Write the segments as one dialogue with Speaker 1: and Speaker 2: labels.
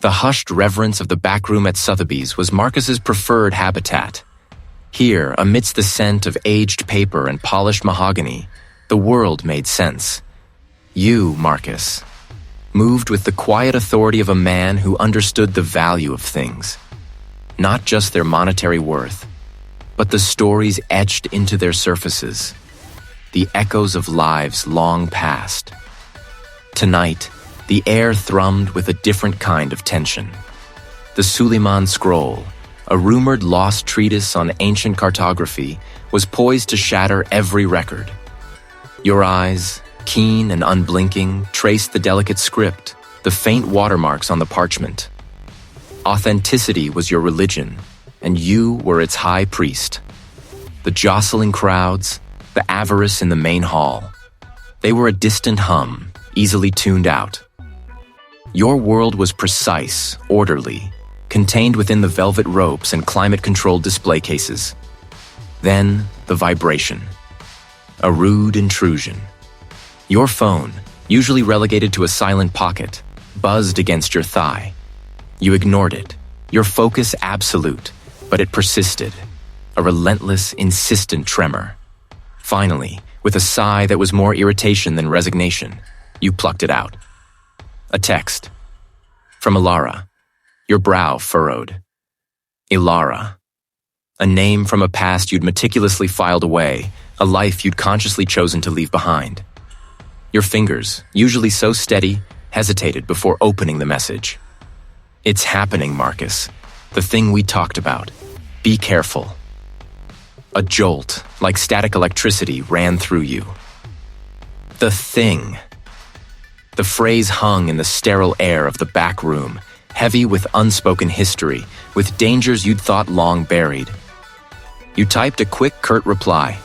Speaker 1: The hushed reverence of the back room at Sotheby's was Marcus's preferred habitat. Here, amidst the scent of aged paper and polished mahogany, the world made sense. You, Marcus, moved with the quiet authority of a man who understood the value of things. Not just their monetary worth, but the stories etched into their surfaces, the echoes of lives long past. Tonight, the air thrummed with a different kind of tension. The Suleiman Scroll, a rumored lost treatise on ancient cartography, was poised to shatter every record. Your eyes, keen and unblinking, traced the delicate script, the faint watermarks on the parchment. Authenticity was your religion, and you were its high priest. The jostling crowds, the avarice in the main hall, they were a distant hum, easily tuned out. Your world was precise, orderly, contained within the velvet ropes and climate-controlled display cases. Then, the vibration. A rude intrusion. Your phone, usually relegated to a silent pocket, buzzed against your thigh. You ignored it, your focus absolute, but it persisted. A relentless, insistent tremor. Finally, with a sigh that was more irritation than resignation, you plucked it out. A text. From Ilara. Your brow furrowed. Ilara. A name from a past you'd meticulously filed away, a life you'd consciously chosen to leave behind. Your fingers, usually so steady, hesitated before opening the message. It's happening, Marcus. The thing we talked about. Be careful. A jolt, like static electricity, ran through you. The thing. The phrase hung in the sterile air of the back room, heavy with unspoken history, with dangers you'd thought long buried. You typed a quick, curt reply.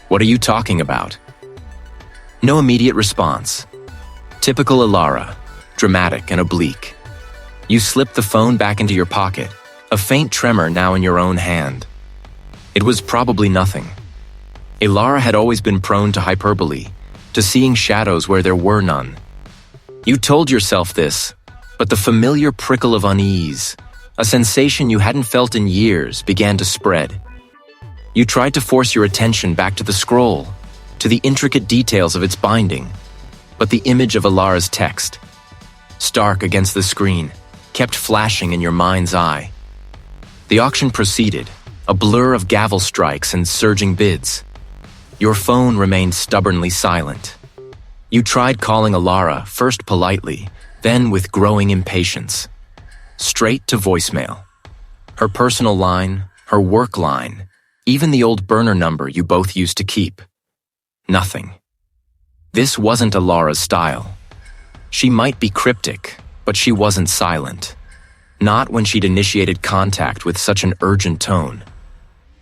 Speaker 1: What are you talking about? No immediate response. Typical Ilara, dramatic and oblique. You slipped the phone back into your pocket, a faint tremor now in your own hand. It was probably nothing. Ilara had always been prone to hyperbole, to seeing shadows where there were none. You told yourself this, but the familiar prickle of unease, a sensation you hadn't felt in years, began to spread. You tried to force your attention back to the scroll, to the intricate details of its binding, but the image of Ilara's text, stark against the screen, kept flashing in your mind's eye. The auction proceeded, a blur of gavel strikes and surging bids. Your phone remained stubbornly silent. You tried calling Ilara, first politely, then with growing impatience. Straight to voicemail. Her personal line, her work line, even the old burner number you both used to keep. Nothing. This wasn't Ilara's style. She might be cryptic, but she wasn't silent. Not when she'd initiated contact with such an urgent tone.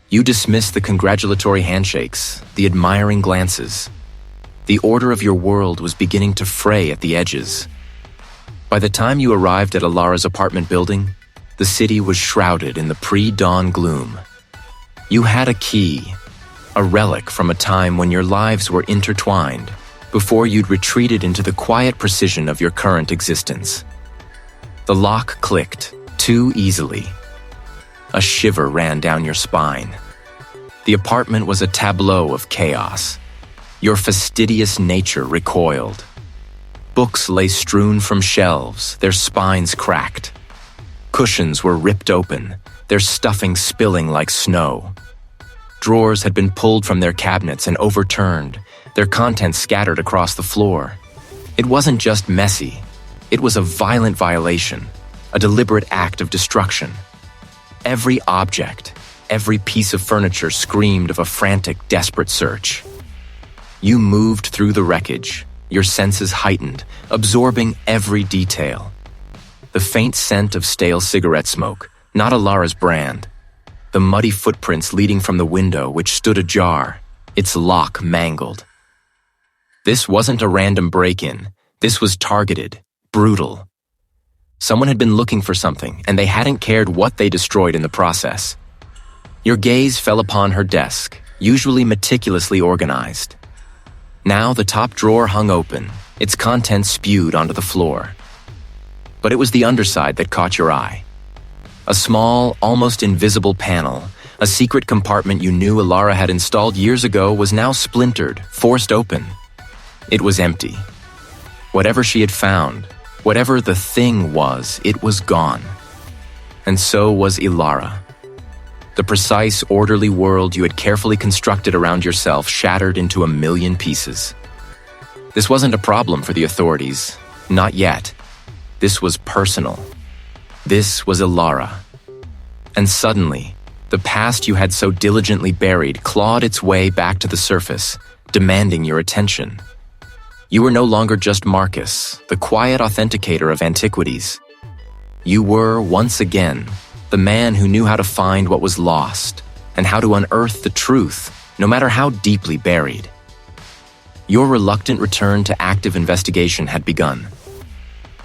Speaker 1: You dismissed the congratulatory handshakes, the admiring glances. The order of your world was beginning to fray at the edges. By the time you arrived at Ilara's apartment building, the city was shrouded in the pre-dawn gloom. You had a key, a relic from a time when your lives were intertwined, before you'd retreated into the quiet precision of your current existence. The lock clicked, too easily. A shiver ran down your spine. The apartment was a tableau of chaos. Your fastidious nature recoiled. Books lay strewn from shelves, their spines cracked. Cushions were ripped open, their stuffing spilling like snow. Drawers had been pulled from their cabinets and overturned, their contents scattered across the floor. It wasn't just messy. It was a violent violation, a deliberate act of destruction. Every object, every piece of furniture screamed of a frantic, desperate search. You moved through the wreckage, your senses heightened, absorbing every detail. The faint scent of stale cigarette smoke, not Ilara's brand. The muddy footprints leading from the window which stood ajar, its lock mangled. This wasn't a random break-in. This was targeted, brutal. Someone had been looking for something, and they hadn't cared what they destroyed in the process. Your gaze fell upon her desk, usually meticulously organized. Now the top drawer hung open, its contents spewed onto the floor. But it was the underside that caught your eye. A small, almost invisible panel, a secret compartment you knew Ilara had installed years ago, was now splintered, forced open. It was empty. Whatever she had found, whatever the thing was, it was gone. And so was Ilara. The precise, orderly world you had carefully constructed around yourself shattered into a million pieces. This wasn't a problem for the authorities. Not yet. This was personal. This was Ilara. And suddenly, the past you had so diligently buried clawed its way back to the surface, demanding your attention. You were no longer just Marcus, the quiet authenticator of antiquities. You were, once again, the man who knew how to find what was lost and how to unearth the truth, no matter how deeply buried. Your reluctant return to active investigation had begun.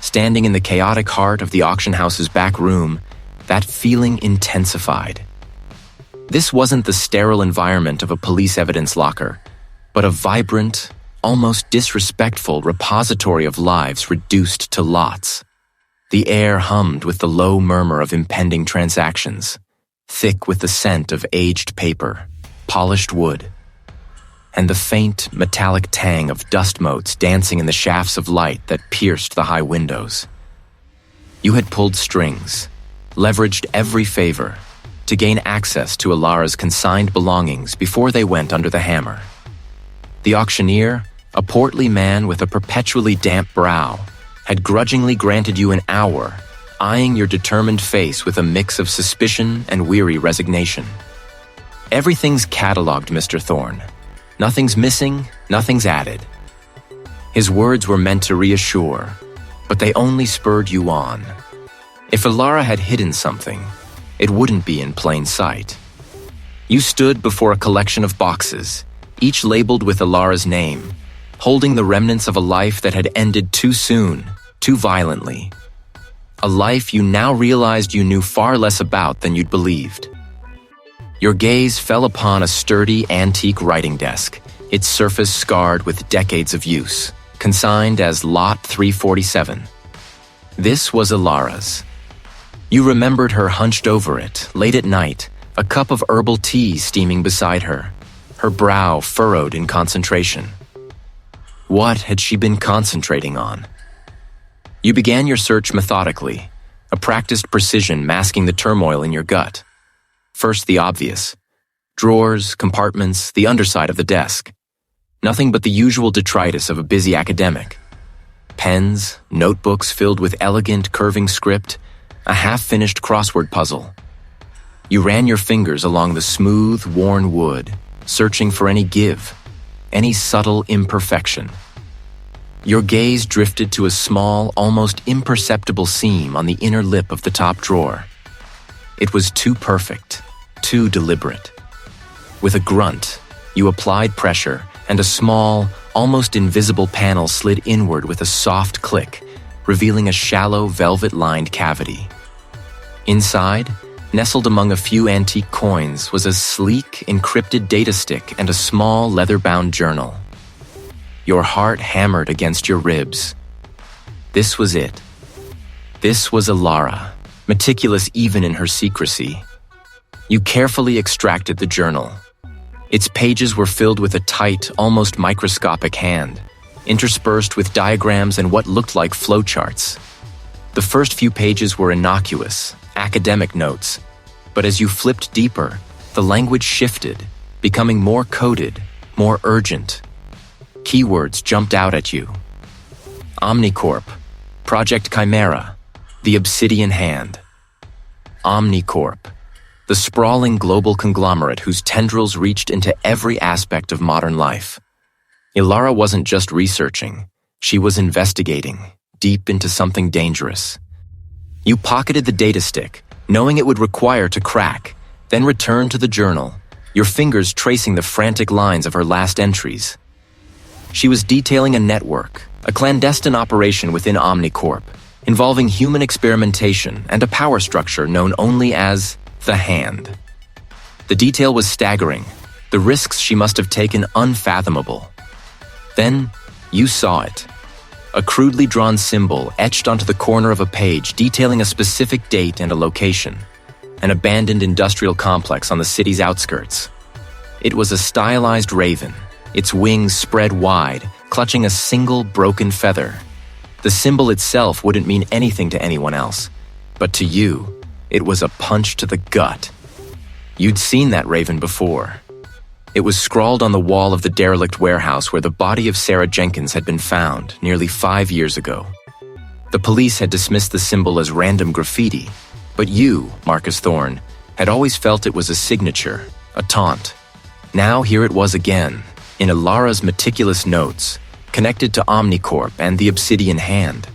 Speaker 1: Standing in the chaotic heart of the auction house's back room, that feeling intensified. This wasn't the sterile environment of a police evidence locker, but a vibrant, almost disrespectful repository of lives reduced to lots. The air hummed with the low murmur of impending transactions, thick with the scent of aged paper, polished wood, and the faint, metallic tang of dust motes dancing in the shafts of light that pierced the high windows. You had pulled strings, leveraged every favor, to gain access to Ilara's consigned belongings before they went under the hammer. The auctioneer, a portly man with a perpetually damp brow, had grudgingly granted you an hour, eyeing your determined face with a mix of suspicion and weary resignation. Everything's catalogued, Mr. Thorne. Nothing's missing, nothing's added. His words were meant to reassure, but they only spurred you on. If Ilara had hidden something, it wouldn't be in plain sight. You stood before a collection of boxes, each labeled with Ilara's name, holding the remnants of a life that had ended too soon, too violently. A life you now realized you knew far less about than you'd believed. Your gaze fell upon a sturdy, antique writing desk, its surface scarred with decades of use, consigned as Lot 347. This was Ilara's. You remembered her hunched over it, late at night, a cup of herbal tea steaming beside her, her brow furrowed in concentration. What had she been concentrating on? You began your search methodically, a practiced precision masking the turmoil in your gut. First, the obvious. Drawers, compartments, the underside of the desk. Nothing but the usual detritus of a busy academic. Pens, notebooks filled with elegant, curving script, a half-finished crossword puzzle. You ran your fingers along the smooth, worn wood, searching for any give, any subtle imperfection. Your gaze drifted to a small, almost imperceptible seam on the inner lip of the top drawer. It was too perfect, too deliberate. With a grunt, you applied pressure, and a small, almost invisible panel slid inward with a soft click, revealing a shallow, velvet-lined cavity. Inside, nestled among a few antique coins, was a sleek, encrypted data stick and a small, leather-bound journal. Your heart hammered against your ribs. This was it. This was Ilara, meticulous even in her secrecy. You carefully extracted the journal. Its pages were filled with a tight, almost microscopic hand, interspersed with diagrams and what looked like flowcharts. The first few pages were innocuous, academic notes, but as you flipped deeper, the language shifted, becoming more coded, more urgent. Keywords jumped out at you. Omnicorp, Project Chimera, the Obsidian Hand. Omnicorp, the sprawling global conglomerate whose tendrils reached into every aspect of modern life. Ilara wasn't just researching, she was investigating, deep into something dangerous. You pocketed the data stick, knowing it would require to crack, then returned to the journal, your fingers tracing the frantic lines of her last entries. She was detailing a network, a clandestine operation within Omnicorp, involving human experimentation and a power structure known only as the Hand. The detail was staggering, the risks she must have taken unfathomable. Then, you saw it. a crudely drawn symbol etched onto the corner of a page detailing a specific date and a location, an abandoned industrial complex on the city's outskirts. It was a stylized raven, its wings spread wide, clutching a single broken feather. The symbol itself wouldn't mean anything to anyone else, but to you, it was a punch to the gut. You'd seen that raven before. It was scrawled on the wall of the derelict warehouse where the body of Sarah Jenkins had been found nearly 5 years ago. The police had dismissed the symbol as random graffiti, but you, Marcus Thorne, had always felt it was a signature, a taunt. Now here it was again, in Ilara's meticulous notes, connected to Omnicorp and the Obsidian Hand.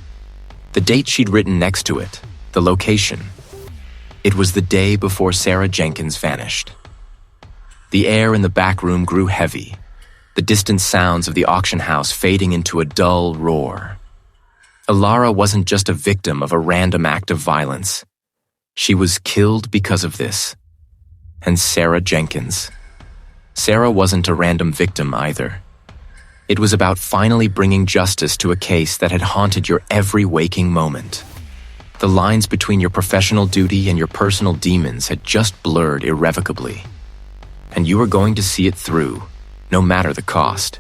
Speaker 1: The date she'd written next to it, the location. It was the day before Sarah Jenkins vanished. The air in the back room grew heavy, the distant sounds of the auction house fading into a dull roar. Ilara wasn't just a victim of a random act of violence. She was killed because of this. And Sarah Jenkins. Sarah wasn't a random victim either. It was about finally bringing justice to a case that had haunted your every waking moment. The lines between your professional duty and your personal demons had just blurred irrevocably. And you were going to see it through, no matter the cost.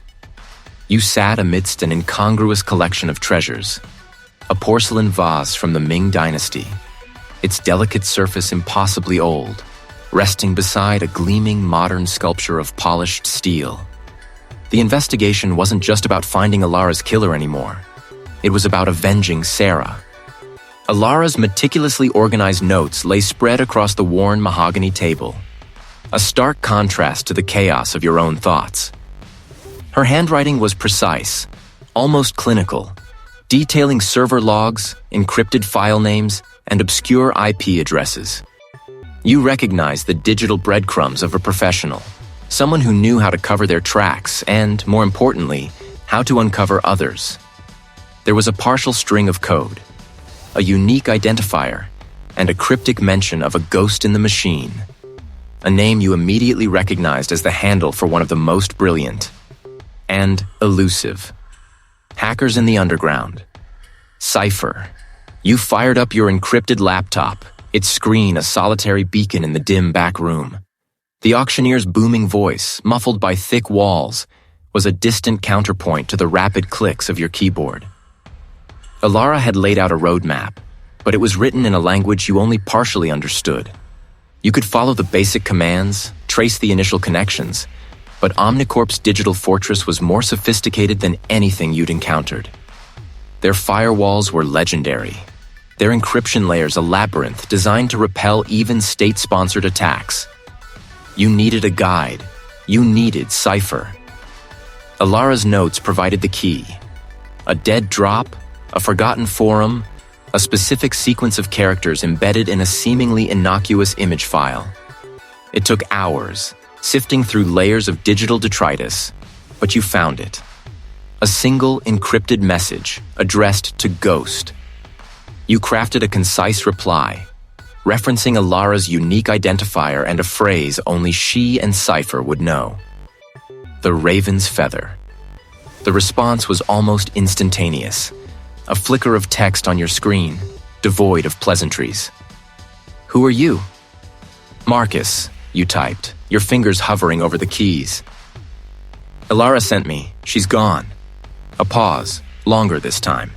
Speaker 1: You sat amidst an incongruous collection of treasures, a porcelain vase from the Ming Dynasty, its delicate surface impossibly old, resting beside a gleaming modern sculpture of polished steel. The investigation wasn't just about finding Ilara's killer anymore. It was about avenging Sarah. Ilara's meticulously organized notes lay spread across the worn mahogany table, a stark contrast to the chaos of your own thoughts. Her handwriting was precise, almost clinical, detailing server logs, encrypted file names, and obscure IP addresses. You recognized the digital breadcrumbs of a professional, someone who knew how to cover their tracks and, more importantly, how to uncover others. There was a partial string of code, a unique identifier, and a cryptic mention of a ghost in the machine, a name you immediately recognized as the handle for one of the most brilliant and elusive hackers in the underground. Cypher. You fired up your encrypted laptop, its screen a solitary beacon in the dim back room. The auctioneer's booming voice, muffled by thick walls, was a distant counterpoint to the rapid clicks of your keyboard. Ilara had laid out a roadmap, but it was written in a language you only partially understood. You could follow the basic commands, trace the initial connections, but Omnicorp's digital fortress was more sophisticated than anything you'd encountered. Their firewalls were legendary, their encryption layers a labyrinth designed to repel even state-sponsored attacks. You needed a guide. You needed Cypher. Ilara's notes provided the key. A dead drop, a forgotten forum, a specific sequence of characters embedded in a seemingly innocuous image file. It took hours, sifting through layers of digital detritus, but you found it. A single encrypted message addressed to Ghost. You crafted a concise reply, referencing Ilara's unique identifier and a phrase only she and Cypher would know. The Raven's Feather. The response was almost instantaneous. A flicker of text on your screen, devoid of pleasantries. Who are you? Marcus, you typed, your fingers hovering over the keys. Ilara sent me. She's gone. A pause, longer this time.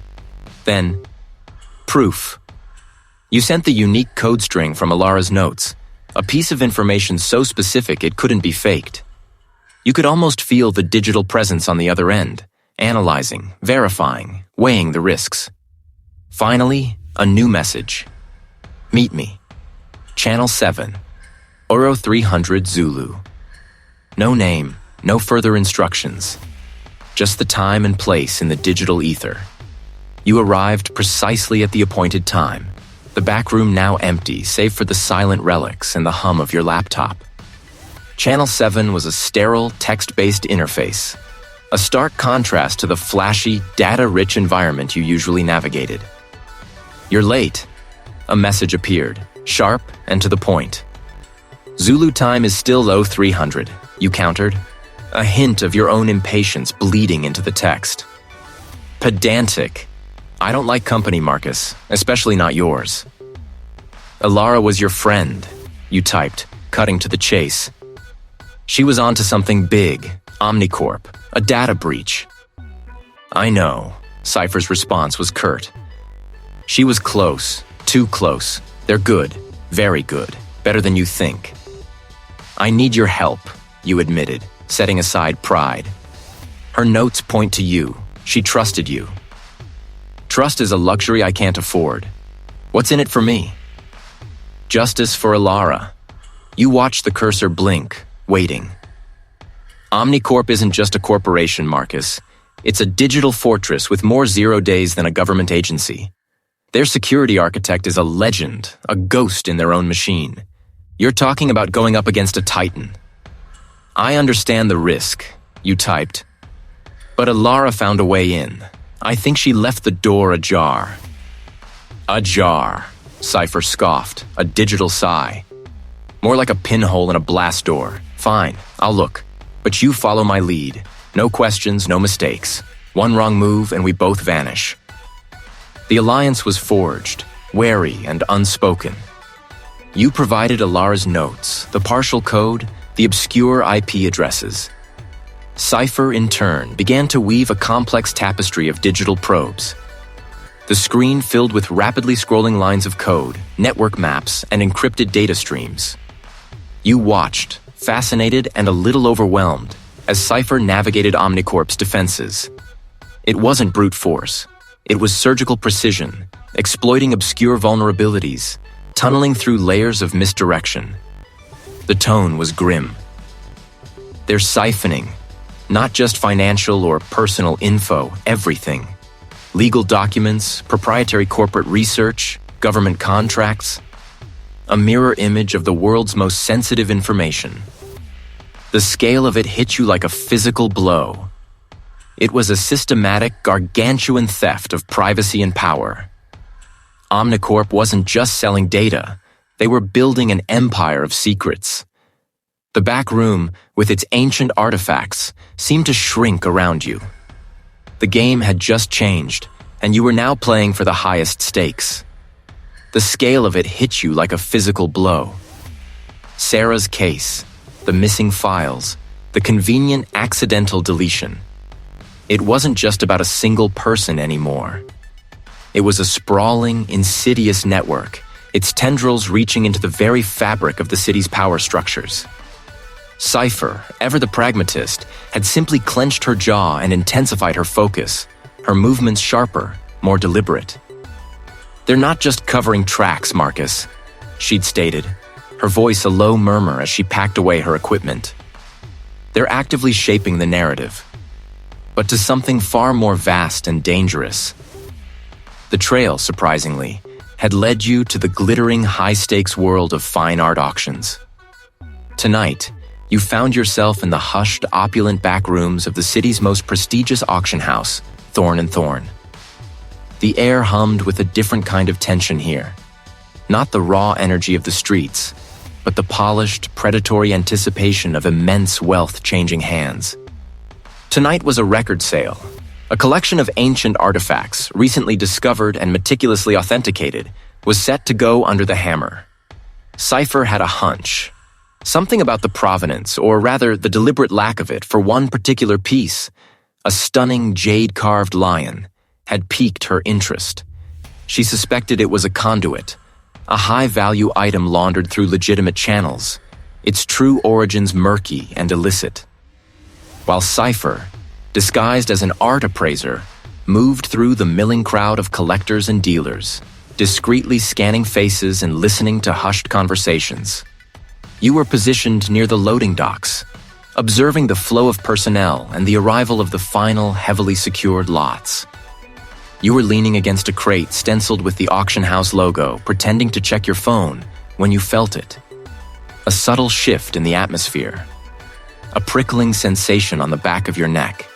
Speaker 1: Then, proof. You sent the unique code string from Ilara's notes, a piece of information so specific it couldn't be faked. You could almost feel the digital presence on the other end, analyzing, verifying, weighing the risks. Finally, a new message. Meet me. Channel 7. Oro 300 Zulu. No name, no further instructions. Just the time and place in the digital ether. You arrived precisely at the appointed time. The back room now empty, save for the silent relics and the hum of your laptop. Channel 7 was a sterile, text-based interface, a stark contrast to the flashy, data-rich environment you usually navigated. You're late. A message appeared, sharp and to the point. Zulu time is still 0300, you countered, a hint of your own impatience bleeding into the text. Pedantic. I don't like company, Marcus, especially not yours. Alara was your friend, you typed, cutting to the chase. She was onto something big, Omnicorp, a data breach. I know, Cypher's response was curt. She was close, too close. They're good, very good, better than you think. I need your help, you admitted, setting aside pride. Her notes point to you. She trusted you. Trust is a luxury I can't afford. What's in it for me? Justice for Alara. You watch the cursor blink, waiting. Omnicorp isn't just a corporation, Marcus. It's a digital fortress with more 0 days than a government agency. Their security architect is a legend, a ghost in their own machine. You're talking about going up against a titan. I understand the risk, you typed. But Alara found a way in. I think she left the door ajar. Ajar, Cypher scoffed, a digital sigh. More like a pinhole in a blast door. Fine, I'll look. But you follow my lead. No questions, no mistakes. One wrong move and we both vanish. The alliance was forged, wary and unspoken. You provided Alara's notes, the partial code, the obscure IP addresses. Cypher, in turn, began to weave a complex tapestry of digital probes. The screen filled with rapidly scrolling lines of code, network maps, and encrypted data streams. You watched, fascinated and a little overwhelmed, as Cypher navigated Omnicorp's defenses. It wasn't brute force. It was surgical precision, exploiting obscure vulnerabilities, tunneling through layers of misdirection. The tone was grim. They're siphoning, not just financial or personal info, everything. Legal documents, proprietary corporate research, government contracts. A mirror image of the world's most sensitive information. The scale of it hit you like a physical blow. It was a systematic, gargantuan theft of privacy and power. Omnicorp wasn't just selling data. They were building an empire of secrets. The back room, with its ancient artifacts, seemed to shrink around you. The game had just changed, and you were now playing for the highest stakes. The scale of it hit you like a physical blow. Sarah's case, the missing files, the convenient accidental deletion. It wasn't just about a single person anymore. It was a sprawling, insidious network, its tendrils reaching into the very fabric of the city's power structures. Cypher, ever the pragmatist, had simply clenched her jaw and intensified her focus, her movements sharper, more deliberate. They're not just covering tracks, Marcus, she'd stated, her voice a low murmur as she packed away her equipment. They're actively shaping the narrative, but to something far more vast and dangerous. The trail, surprisingly, had led you to the glittering high-stakes world of fine art auctions. Tonight, you found yourself in the hushed, opulent back rooms of the city's most prestigious auction house, Thorn & Thorn. The air hummed with a different kind of tension here. Not the raw energy of the streets, but the polished, predatory anticipation of immense wealth changing hands. Tonight was a record sale. A collection of ancient artifacts, recently discovered and meticulously authenticated, was set to go under the hammer. Cypher had a hunch. Something about the provenance, or rather the deliberate lack of it, for one particular piece, a stunning jade-carved lion, had piqued her interest. She suspected it was a conduit, a high-value item laundered through legitimate channels, its true origins murky and illicit. While Cypher, disguised as an art appraiser, moved through the milling crowd of collectors and dealers, discreetly scanning faces and listening to hushed conversations. You were positioned near the loading docks, observing the flow of personnel and the arrival of the final, heavily secured lots. You were leaning against a crate stenciled with the auction house logo, pretending to check your phone when you felt it. A subtle shift in the atmosphere. A prickling sensation on the back of your neck.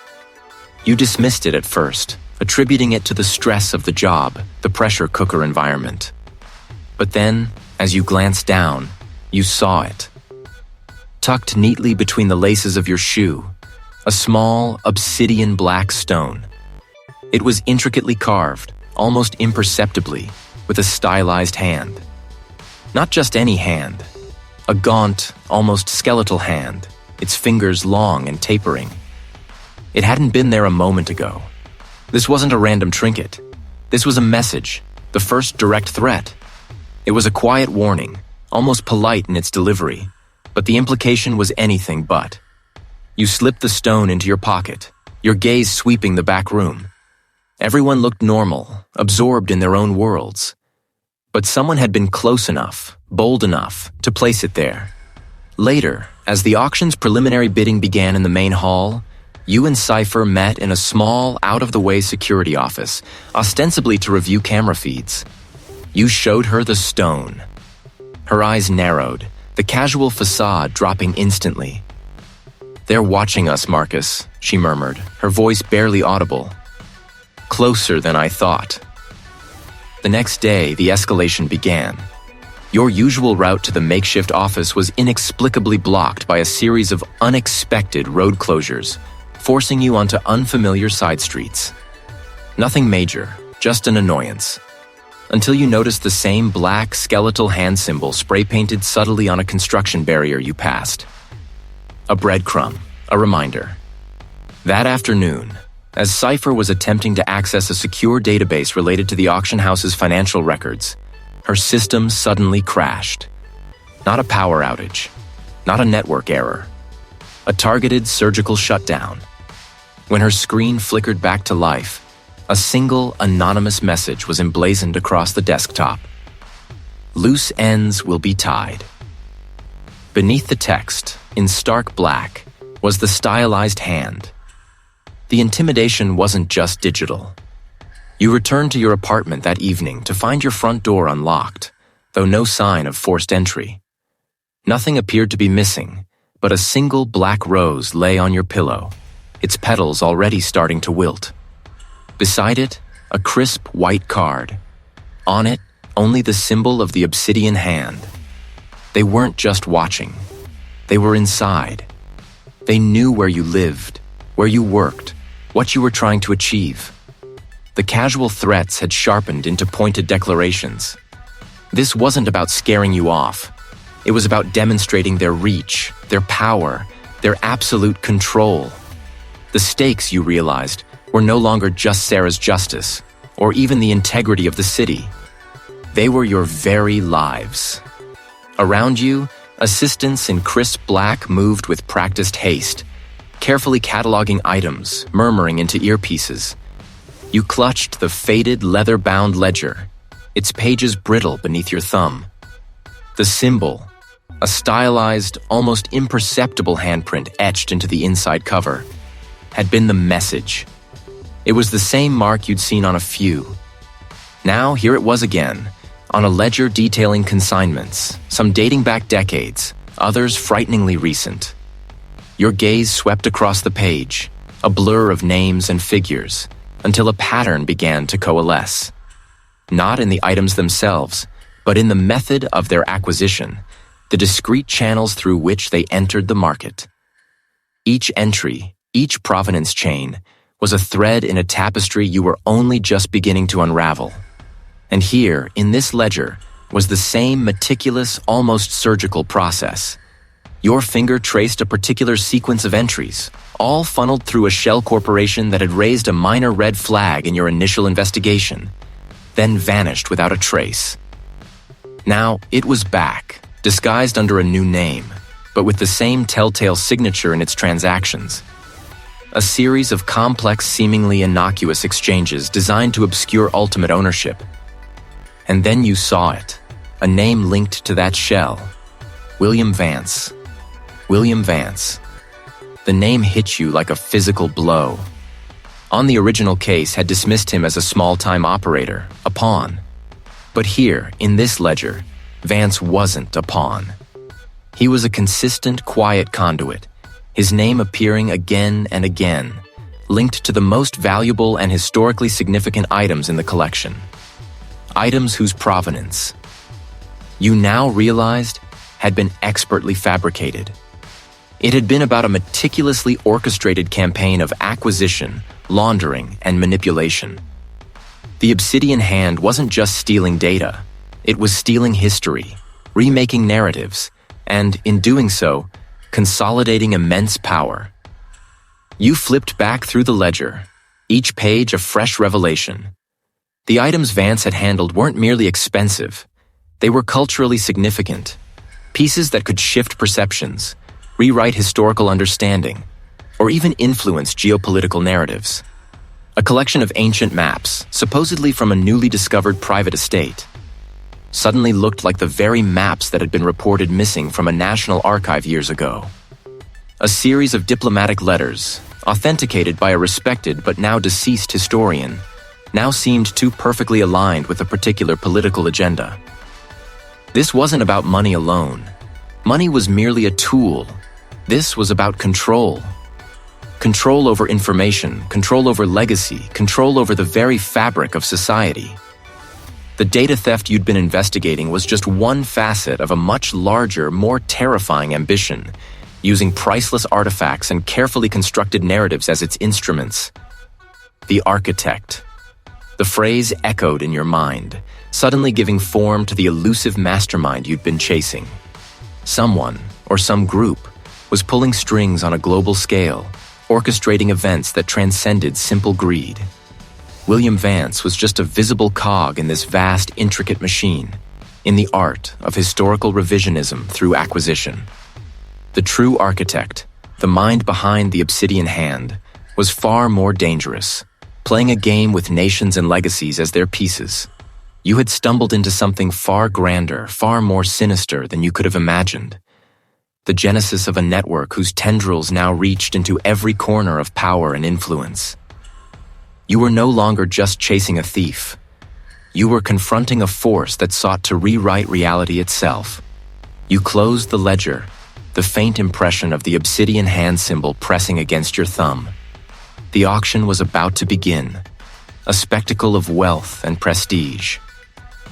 Speaker 1: You dismissed it at first, attributing it to the stress of the job, the pressure cooker environment. But then, as you glanced down, you saw it. Tucked neatly between the laces of your shoe, a small, obsidian black stone. It was intricately carved, almost imperceptibly, with a stylized hand. Not just any hand. A gaunt, almost skeletal hand, its fingers long and tapering. It hadn't been there a moment ago. This wasn't a random trinket. This was a message, the first direct threat. It was a quiet warning, almost polite in its delivery, but the implication was anything but. You slipped the stone into your pocket, your gaze sweeping the back room. Everyone looked normal, absorbed in their own worlds. But someone had been close enough, bold enough, to place it there. Later, as the auction's preliminary bidding began in the main hall, you and Cypher met in a small, out-of-the-way security office, ostensibly to review camera feeds. You showed her the stone. Her eyes narrowed, the casual facade dropping instantly. "They're watching us, Marcus," she murmured, her voice barely audible. "Closer than I thought." The next day, the escalation began. Your usual route to the makeshift office was inexplicably blocked by a series of unexpected road closures, forcing you onto unfamiliar side streets. Nothing major, just an annoyance. Until you noticed the same black skeletal hand symbol spray-painted subtly on a construction barrier you passed. A breadcrumb, a reminder. That afternoon, as Cypher was attempting to access a secure database related to the auction house's financial records, her system suddenly crashed. Not a power outage, not a network error. A targeted surgical shutdown. When her screen flickered back to life, a single anonymous message was emblazoned across the desktop. "Loose ends will be tied." Beneath the text, in stark black, was the stylized hand. The intimidation wasn't just digital. You returned to your apartment that evening to find your front door unlocked, though no sign of forced entry. Nothing appeared to be missing, but a single black rose lay on your pillow, its petals already starting to wilt. Beside it, a crisp white card. On it, only the symbol of the obsidian hand. They weren't just watching. They were inside. They knew where you lived, where you worked, what you were trying to achieve. The casual threats had sharpened into pointed declarations. This wasn't about scaring you off. It was about demonstrating their reach, their power, their absolute control. The stakes, you realized, were no longer just Sarah's justice, or even the integrity of the city. They were your very lives. Around you, assistants in crisp black moved with practiced haste, carefully cataloging items, murmuring into earpieces. You clutched the faded, leather-bound ledger, its pages brittle beneath your thumb. The symbol, a stylized, almost imperceptible handprint etched into the inside cover, had been the message. It was the same mark you'd seen on a few. Now, here it was again, on a ledger detailing consignments, some dating back decades, others frighteningly recent. Your gaze swept across the page, a blur of names and figures, until a pattern began to coalesce. Not in the items themselves, but in the method of their acquisition, the discrete channels through which they entered the market. Each entry, each provenance chain, was a thread in a tapestry you were only just beginning to unravel. And here, in this ledger, was the same meticulous, almost surgical process. Your finger traced a particular sequence of entries, all funneled through a shell corporation that had raised a minor red flag in your initial investigation, then vanished without a trace. Now, it was back, disguised under a new name, but with the same telltale signature in its transactions. A series of complex, seemingly innocuous exchanges designed to obscure ultimate ownership. And then you saw it, a name linked to that shell. William Vance. William Vance. The name hit you like a physical blow. On the original case had dismissed him as a small-time operator, a pawn. But here, in this ledger, Vance wasn't a pawn. He was a consistent, quiet conduit, his name appearing again and again, linked to the most valuable and historically significant items in the collection. Items whose provenance, you now realized, had been expertly fabricated. It had been about a meticulously orchestrated campaign of acquisition, laundering, and manipulation. The Obsidian Hand wasn't just stealing data, it was stealing history, remaking narratives, and, in doing so, consolidating immense power. You flipped back through the ledger, each page a fresh revelation. The items Vance had handled weren't merely expensive, they were culturally significant, pieces that could shift perceptions, rewrite historical understanding, or even influence geopolitical narratives. A collection of ancient maps, supposedly from a newly discovered private estate, suddenly looked like the very maps that had been reported missing from a national archive years ago. A series of diplomatic letters, authenticated by a respected but now deceased historian, now seemed too perfectly aligned with a particular political agenda. This wasn't about money alone. Money was merely a tool. This was about control. Control over information, control over legacy, control over the very fabric of society. The data theft you'd been investigating was just one facet of a much larger, more terrifying ambition, using priceless artifacts and carefully constructed narratives as its instruments. The architect. The phrase echoed in your mind, suddenly giving form to the elusive mastermind you'd been chasing. Someone, or some group, was pulling strings on a global scale, orchestrating events that transcended simple greed. William Vance was just a visible cog in this vast, intricate machine, in the art of historical revisionism through acquisition. The true architect, the mind behind the Obsidian Hand, was far more dangerous, playing a game with nations and legacies as their pieces. You had stumbled into something far grander, far more sinister than you could have imagined. The genesis of a network whose tendrils now reached into every corner of power and influence. You were no longer just chasing a thief. You were confronting a force that sought to rewrite reality itself. You closed the ledger, the faint impression of the Obsidian Hand symbol pressing against your thumb. The auction was about to begin, a spectacle of wealth and prestige.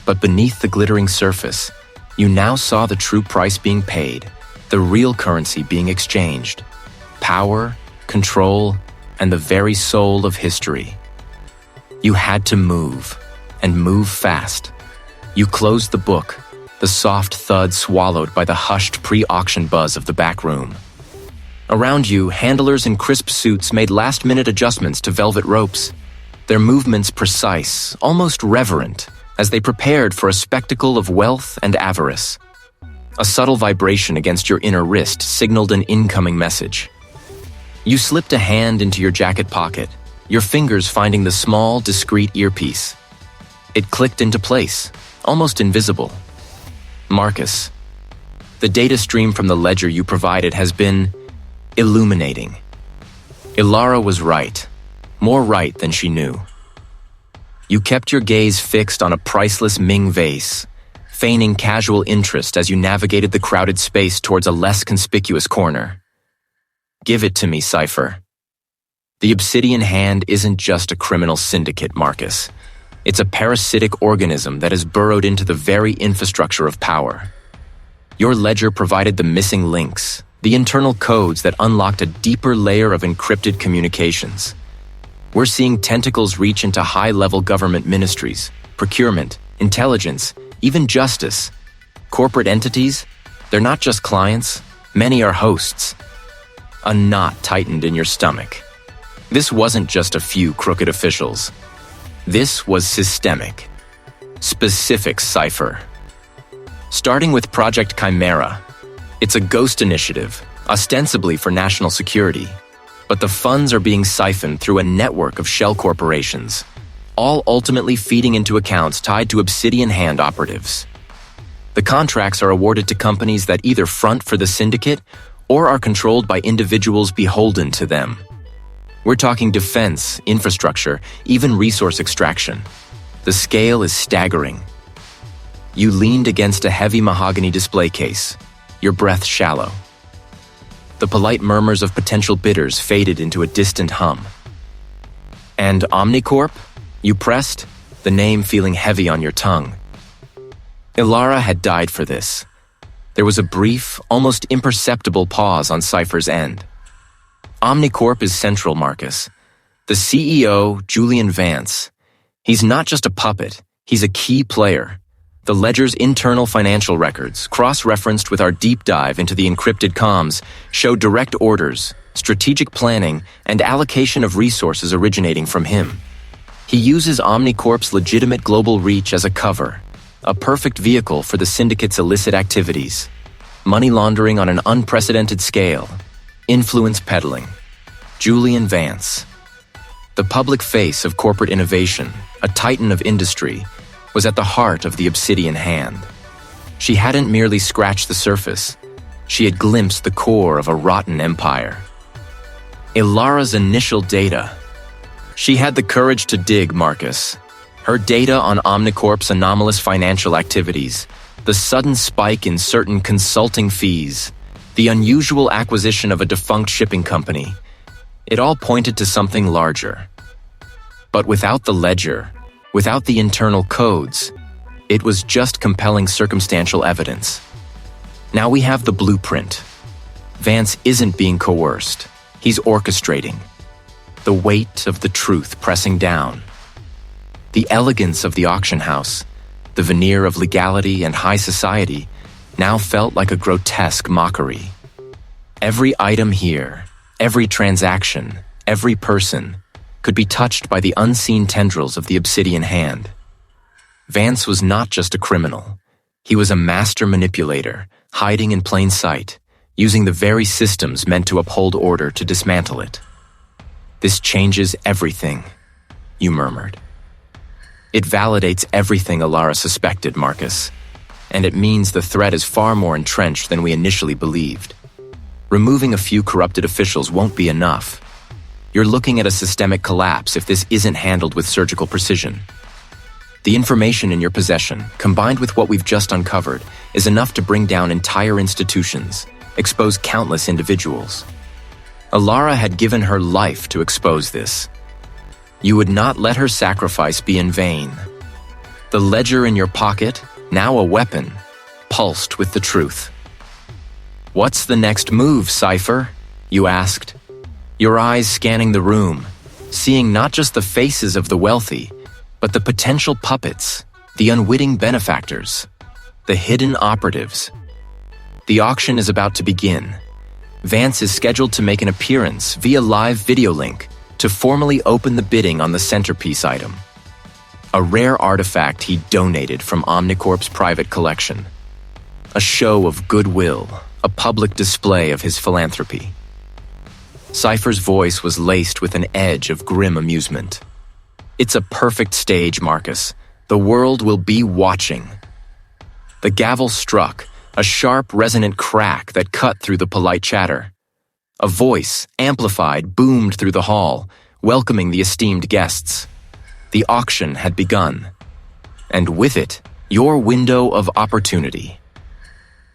Speaker 1: But beneath the glittering surface, you now saw the true price being paid, the real currency being exchanged. Power, control, and the very soul of history. You had to move, and move fast. You closed the book, the soft thud swallowed by the hushed pre-auction buzz of the back room. Around you, handlers in crisp suits made last-minute adjustments to velvet ropes, their movements precise, almost reverent, as they prepared for a spectacle of wealth and avarice. A subtle vibration against your inner wrist signaled an incoming message. You slipped a hand into your jacket pocket, your fingers finding the small, discreet earpiece. It clicked into place, almost invisible. Marcus, the data stream from the ledger you provided has been illuminating. Ilara was right, more right than she knew. You kept your gaze fixed on a priceless Ming vase, feigning casual interest as you navigated the crowded space towards a less conspicuous corner. Give it to me, Cypher. The Obsidian Hand isn't just a criminal syndicate, Marcus. It's a parasitic organism that has burrowed into the very infrastructure of power. Your ledger provided the missing links, the internal codes that unlocked a deeper layer of encrypted communications. We're seeing tentacles reach into high-level government ministries, procurement, intelligence, even justice. Corporate entities, they're not just clients, many are hosts. A knot tightened in your stomach. This wasn't just a few crooked officials. This was systemic. Specific, Cypher. Starting with Project Chimera, it's a ghost initiative, ostensibly for national security. But the funds are being siphoned through a network of shell corporations, all ultimately feeding into accounts tied to Obsidian Hand operatives. The contracts are awarded to companies that either front for the syndicate or are controlled by individuals beholden to them. We're talking defense, infrastructure, even resource extraction. The scale is staggering. You leaned against a heavy mahogany display case, your breath shallow. The polite murmurs of potential bidders faded into a distant hum. And Omnicorp? You pressed, the name feeling heavy on your tongue. Ilara had died for this. There was a brief, almost imperceptible pause on Cypher's end. Omnicorp is central, Marcus. The CEO, Julian Vance. He's not just a puppet, he's a key player. The ledger's internal financial records, cross-referenced with our deep dive into the encrypted comms, show direct orders, strategic planning, and allocation of resources originating from him. He uses Omnicorp's legitimate global reach as a cover, a perfect vehicle for the syndicate's illicit activities. Money laundering on an unprecedented scale. Influence peddling. Julian Vance. The public face of corporate innovation, a titan of industry, was at the heart of the Obsidian Hand. She hadn't merely scratched the surface. She had glimpsed the core of a rotten empire. Ilara's initial data. She had the courage to dig, Marcus. Her data on Omnicorp's anomalous financial activities, the sudden spike in certain consulting fees, the unusual acquisition of a defunct shipping company, it all pointed to something larger. But without the ledger, without the internal codes, it was just compelling circumstantial evidence. Now we have the blueprint. Vance isn't being coerced. He's orchestrating. The weight of the truth pressing down. The elegance of the auction house, the veneer of legality and high society, now felt like a grotesque mockery. Every item here, every transaction, every person, could be touched by the unseen tendrils of the Obsidian Hand. Vance was not just a criminal. He was a master manipulator, hiding in plain sight, using the very systems meant to uphold order to dismantle it. "This changes everything," you murmured. "It validates everything Ilara suspected, Marcus, and it means the threat is far more entrenched than we initially believed. Removing a few corrupted officials won't be enough. You're looking at a systemic collapse if this isn't handled with surgical precision. The information in your possession, combined with what we've just uncovered, is enough to bring down entire institutions, expose countless individuals. Ilara had given her life to expose this. You would not let her sacrifice be in vain. The ledger in your pocket, now a weapon, pulsed with the truth. "What's the next move, Cypher?" you asked, your eyes scanning the room, seeing not just the faces of the wealthy, but the potential puppets, the unwitting benefactors, the hidden operatives. The auction is about to begin. Vance is scheduled to make an appearance via live video link to formally open the bidding on the centerpiece item, a rare artifact he donated from Omnicorp's private collection. A show of goodwill, a public display of his philanthropy. Cypher's voice was laced with an edge of grim amusement. "It's a perfect stage, Marcus. The world will be watching." The gavel struck, a sharp, resonant crack that cut through the polite chatter. A voice, amplified, boomed through the hall, welcoming the esteemed guests. The auction had begun. And with it, your window of opportunity.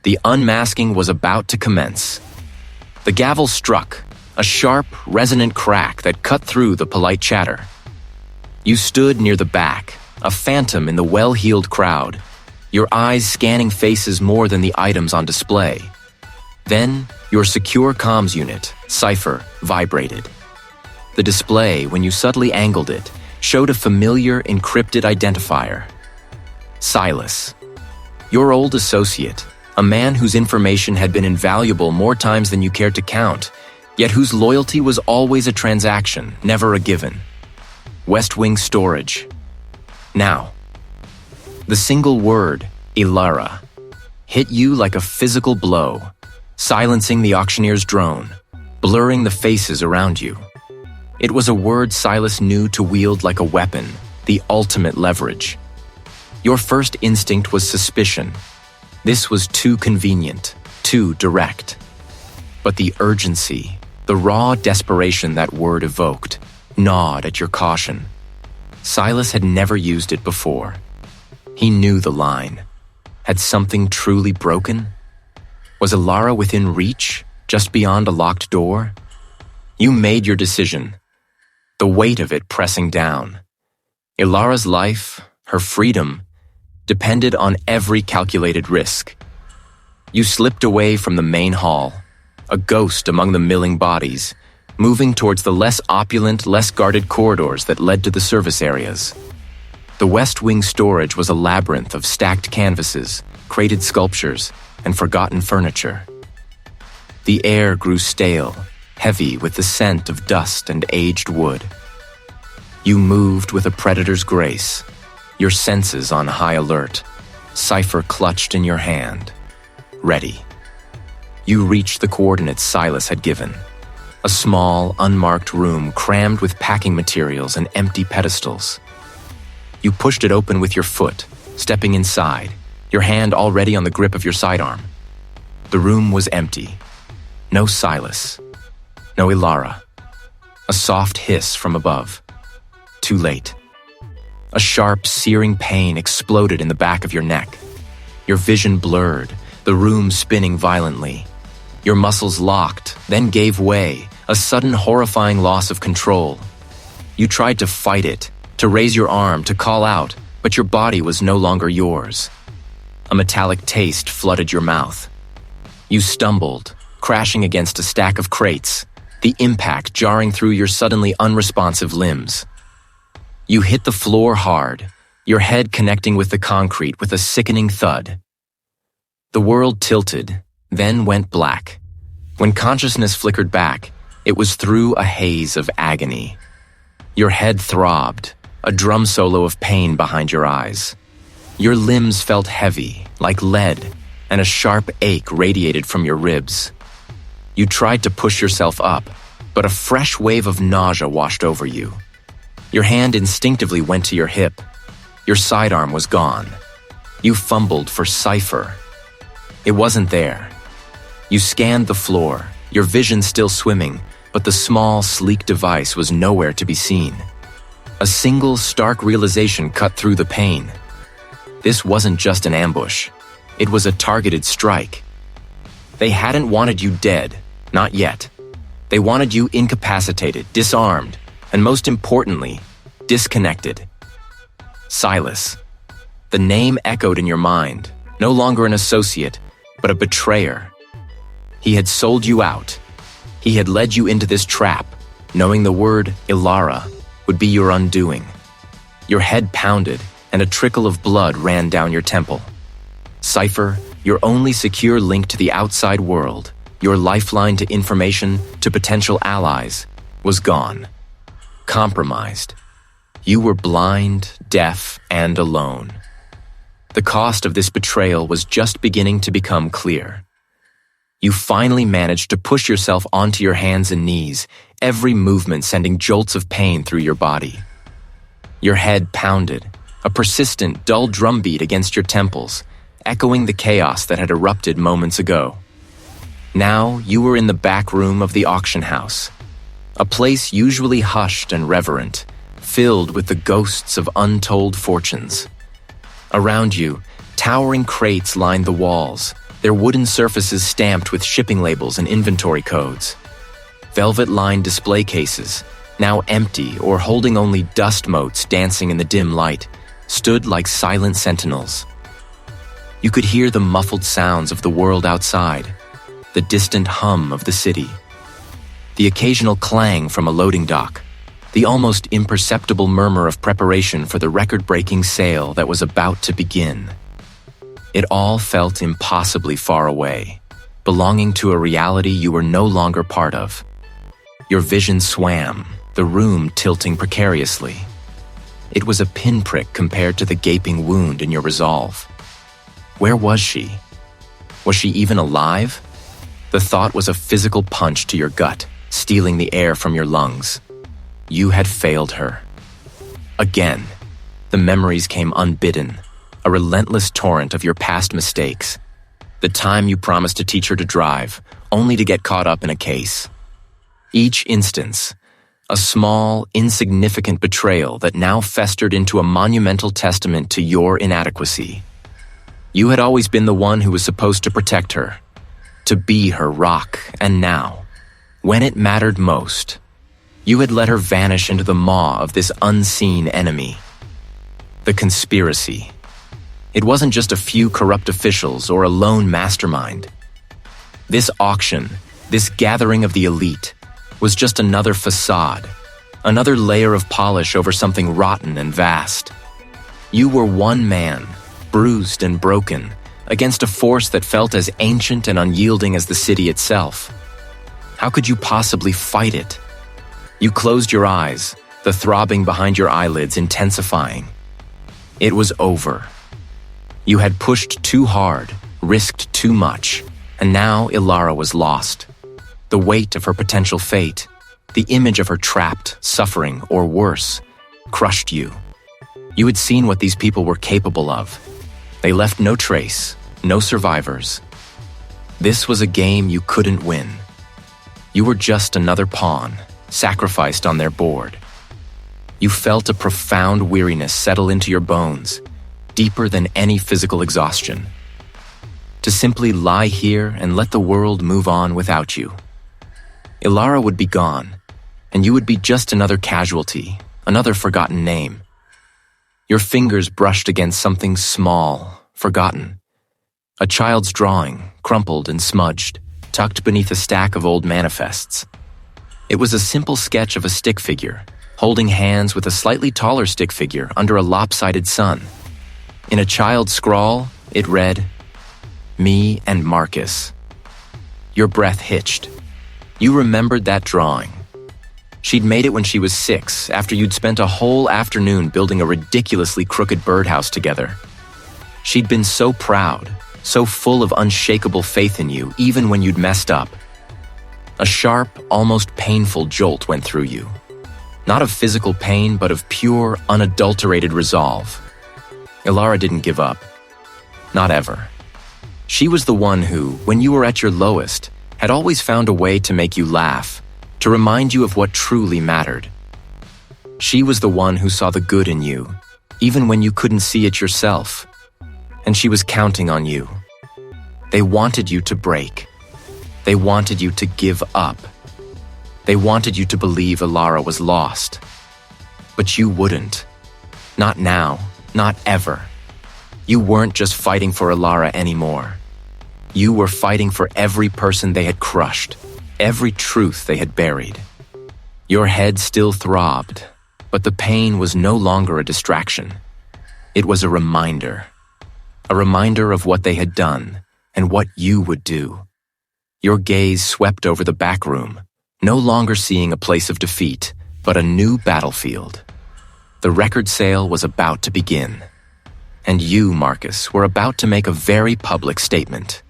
Speaker 1: The unmasking was about to commence. The gavel struck, a sharp, resonant crack that cut through the polite chatter. You stood near the back, a phantom in the well-heeled crowd, your eyes scanning faces more than the items on display. Then, your secure comms unit, Cypher, vibrated. The display, when you subtly angled it, showed a familiar, encrypted identifier. Silas. Your old associate, a man whose information had been invaluable more times than you cared to count, yet whose loyalty was always a transaction, never a given. West Wing Storage. Now. The single word, Ilara, hit you like a physical blow, silencing the auctioneer's drone, blurring the faces around you. It was a word Silas knew to wield like a weapon, the ultimate leverage. Your first instinct was suspicion. This was too convenient, too direct. But the urgency, the raw desperation that word evoked, gnawed at your caution. Silas had never used it before. He knew the line. Had something truly broken? Was Ilara within reach, just beyond a locked door? You made your decision, the weight of it pressing down. Ilara's life, her freedom, depended on every calculated risk. You slipped away from the main hall, a ghost among the milling bodies, moving towards the less opulent, less guarded corridors that led to the service areas. The West Wing storage was a labyrinth of stacked canvases, crated sculptures, and forgotten furniture. The air grew stale, heavy with the scent of dust and aged wood. You moved with a predator's grace, your senses on high alert, cipher clutched in your hand, ready. You reached the coordinates Silas had given, a small, unmarked room crammed with packing materials and empty pedestals. You pushed it open with your foot, stepping inside, your hand already on the grip of your sidearm. The room was empty. No Silas. No Ilara. A soft hiss from above. Too late. A sharp, searing pain exploded in the back of your neck. Your vision blurred, the room spinning violently. Your muscles locked, then gave way, a sudden horrifying loss of control. You tried to fight it, to raise your arm, to call out, but your body was no longer yours. A metallic taste flooded your mouth. You stumbled, crashing against a stack of crates, the impact jarring through your suddenly unresponsive limbs. You hit the floor hard, your head connecting with the concrete with a sickening thud. The world tilted, then went black. When consciousness flickered back, it was through a haze of agony. Your head throbbed, a drum solo of pain behind your eyes. Your limbs felt heavy, like lead, and a sharp ache radiated from your ribs. You tried to push yourself up, but a fresh wave of nausea washed over you. Your hand instinctively went to your hip. Your sidearm was gone. You fumbled for cipher. It wasn't there. You scanned the floor, your vision still swimming, but the small, sleek device was nowhere to be seen. A single, stark realization cut through the pain. This wasn't just an ambush. It was a targeted strike. They hadn't wanted you dead, not yet. They wanted you incapacitated, disarmed, and most importantly, disconnected. Silas. The name echoed in your mind, no longer an associate, but a betrayer. He had sold you out. He had led you into this trap, knowing the word Ilara would be your undoing. Your head pounded, and a trickle of blood ran down your temple. Cipher, your only secure link to the outside world, your lifeline to information, to potential allies, was gone. Compromised. You were blind, deaf, and alone. The cost of this betrayal was just beginning to become clear. You finally managed to push yourself onto your hands and knees, every movement sending jolts of pain through your body. Your head pounded, a persistent, dull drumbeat against your temples, echoing the chaos that had erupted moments ago. Now you were in the back room of the auction house, a place usually hushed and reverent, filled with the ghosts of untold fortunes. Around you, towering crates lined the walls, their wooden surfaces stamped with shipping labels and inventory codes. Velvet-lined display cases, now empty or holding only dust motes dancing in the dim light, stood like silent sentinels. You could hear the muffled sounds of the world outside, the distant hum of the city, the occasional clang from a loading dock, the almost imperceptible murmur of preparation for the record-breaking sale that was about to begin. It all felt impossibly far away, belonging to a reality you were no longer part of. Your vision swam, the room tilting precariously. It was a pinprick compared to the gaping wound in your resolve. Where was she? Was she even alive? The thought was a physical punch to your gut, stealing the air from your lungs. You had failed her. Again, the memories came unbidden, a relentless torrent of your past mistakes. The time you promised to teach her to drive, only to get caught up in a case. Each instance, a small, insignificant betrayal that now festered into a monumental testament to your inadequacy. You had always been the one who was supposed to protect her, to be her rock, and now, when it mattered most, you had let her vanish into the maw of this unseen enemy. The conspiracy. It wasn't just a few corrupt officials or a lone mastermind. This auction, this gathering of the elite, was just another facade, another layer of polish over something rotten and vast. You were one man, bruised and broken, against a force that felt as ancient and unyielding as the city itself. How could you possibly fight it? You closed your eyes, the throbbing behind your eyelids intensifying. It was over. You had pushed too hard, risked too much, and now Ilara was lost. The weight of her potential fate, the image of her trapped, suffering, or worse, crushed you. You had seen what these people were capable of. They left no trace, no survivors. This was a game you couldn't win. You were just another pawn, sacrificed on their board. You felt a profound weariness settle into your bones, deeper than any physical exhaustion. To simply lie here and let the world move on without you. Ilara would be gone, and you would be just another casualty, another forgotten name. Your fingers brushed against something small, forgotten. A child's drawing, crumpled and smudged, tucked beneath a stack of old manifests. It was a simple sketch of a stick figure, holding hands with a slightly taller stick figure under a lopsided sun. In a child's scrawl, it read, "Me and Marcus." Your breath hitched. You remembered that drawing. She'd made it when she was 6, after you'd spent a whole afternoon building a ridiculously crooked birdhouse together. She'd been so proud, so full of unshakable faith in you, even when you'd messed up. A sharp, almost painful jolt went through you. Not of physical pain, but of pure, unadulterated resolve. Ilara didn't give up. Not ever. She was the one who, when you were at your lowest, had always found a way to make you laugh, to remind you of what truly mattered. She was the one who saw the good in you, even when you couldn't see it yourself. And she was counting on you. They wanted you to break. They wanted you to give up. They wanted you to believe Ilara was lost. But you wouldn't. Not now, not ever. You weren't just fighting for Ilara anymore. You were fighting for every person they had crushed, every truth they had buried. Your head still throbbed, but the pain was no longer a distraction. It was a reminder of what they had done and what you would do. Your gaze swept over the back room, no longer seeing a place of defeat, but a new battlefield. The record sale was about to begin. And you, Marcus, were about to make a very public statement.